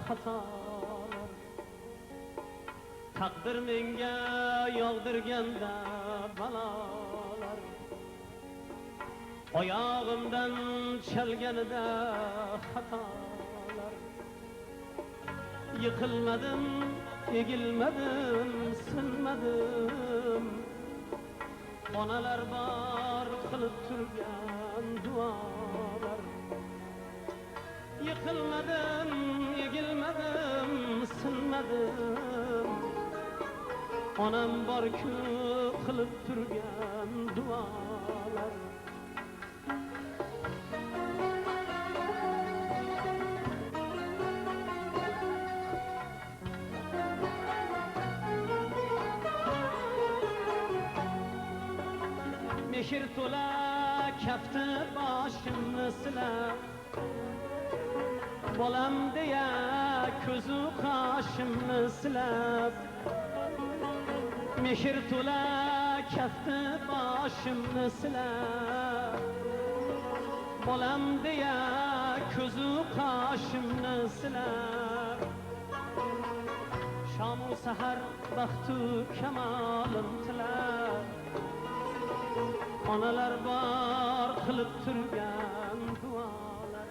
xatolar. Taqdir menga yog'dirganda balolar, oyog'imdan chalganida xatolar. Yıkılmadım, egilmedim, sinmedim. Onalar bor qilib turgan duolar. Yıkılmadım, egilmedim, sinmedim. Onam bor-ku qilib turgan duolar. Meşir to'la kafti boshimni silab, bolam deya ko'zu qoshimni silab. Meşir to'la kafti boshimni silab, bolam deya ko'zu qoshimni silab. Shamu sahar baxtu kamolim tilab, onalar bor qilib turgan duolar.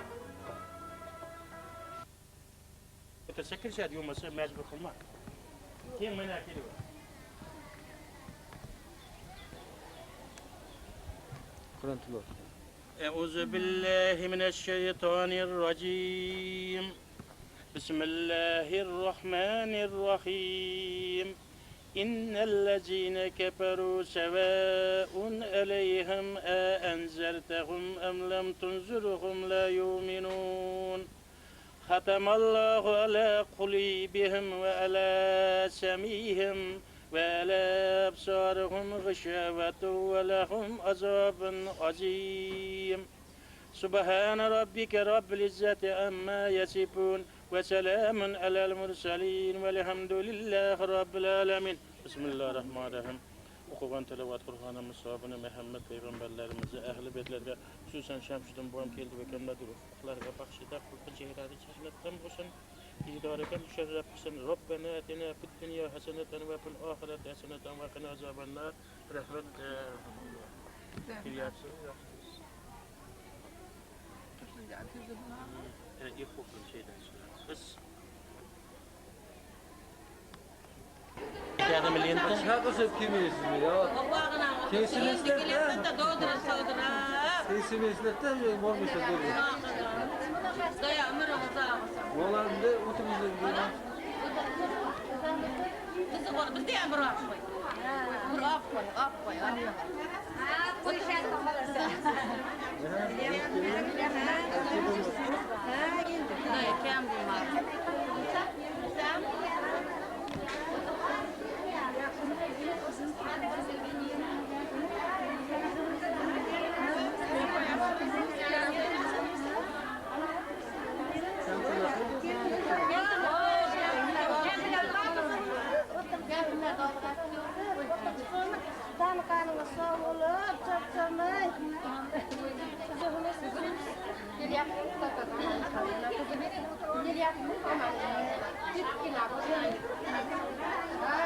Teşekkür ederim olmasa mecbur kılma. Kim merak ediyor? Kur'an tulu. Euzu billahi mineşşeytanirracim. Bismillahirrahmanirrahim. İnnellezîne keferû sevâun aleyhim enzertehum em lem tunzirhum la yu'minûn. Hatamallahu ala kulubihim ve ala semihim ve ala absarihim gışavetu ve lahum azabun azim. Subhane rabbike rabbil izzeti amma yasifun ve selamun alel mursalin velhamdülillahi rabbil alemin. Bismillahirrahmanirrahim. Okugan tilavat Kur'an'ımız sahabını Muhammed peygamberlerimize, ehli beytlerine, hususan Şemsüddin Boğam keldi ve kemmedir ufuklarga bakşida kılkı cehradi çehletten olsun. İdareken müşerref kısın. Rabbena etina fid dünya haseneten ve fil ahireti haseneten ve qina azabannar. Rahmet kiryatsı. İlk okun şeyden sonra. Biz yardım elinde. Şakası kimiyiz mi ya? Kesinlikle de. Kesinlikle de olmuşsa duruyor. Oğlan da otobüse gidiyor. Biz de yan bırak koy. Bırak koy. Bu işe kapalırsın. Dayı kem bulmaz. Tanıkanını sağ olup, çapçamay.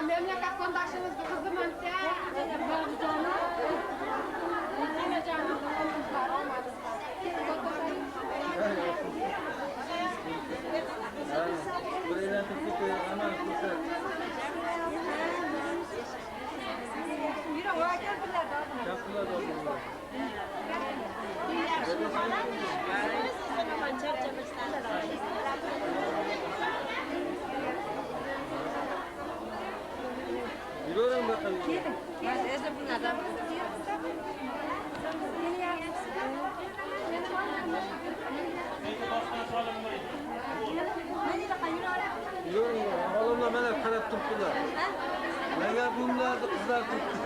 Memleket kondaşınız kızım önce. Buraya tepki aman kurtar. Yaptılar da oldular. Biliyorum bakalım. Biliyorum ya. Oğlumla bana karab tuttular. Bana bunlardı kızlar tuttu.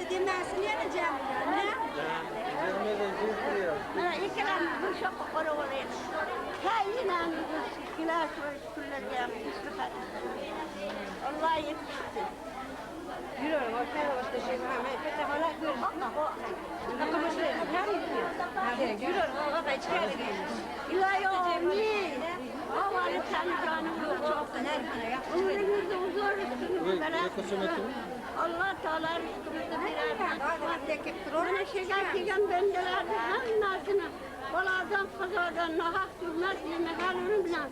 Demezsin yeneceğim ne? Gelmeden gitmiyor. İkram bir şok oraya. Ha inan kilaş var kullanacağım. Allah yetişsin. Yürüyorum, ortaya başta şey var. Pete falan görüyorum. Aklıma şey, her yürüyor. Yürüyorum, o da içeri gelmiş. İlahi amin. Havanı senin canını çok. Umurun yüzü huzur üstünü Allah Teala rızkımızı birer. Ona şeker kigen bendelerdi hem nazını. Boladan kazadan nahak durmaz yemek alırım bilen.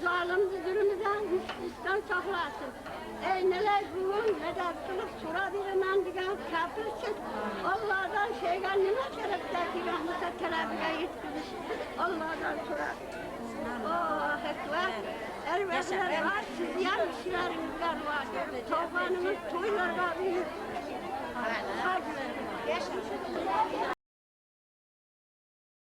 Zalim düzürümüzden üstten saklasın. Ey neler ruhun ne de kılık sura birinden digen kafirsin. Allah'dan şeyden nime şerefler digen bu telafiye yetkiliş. Allah'dan sura. Oh ekber. Elbetler var, siz yanlışlarınızlar var. Tavbanımız, toylar var. Hadi.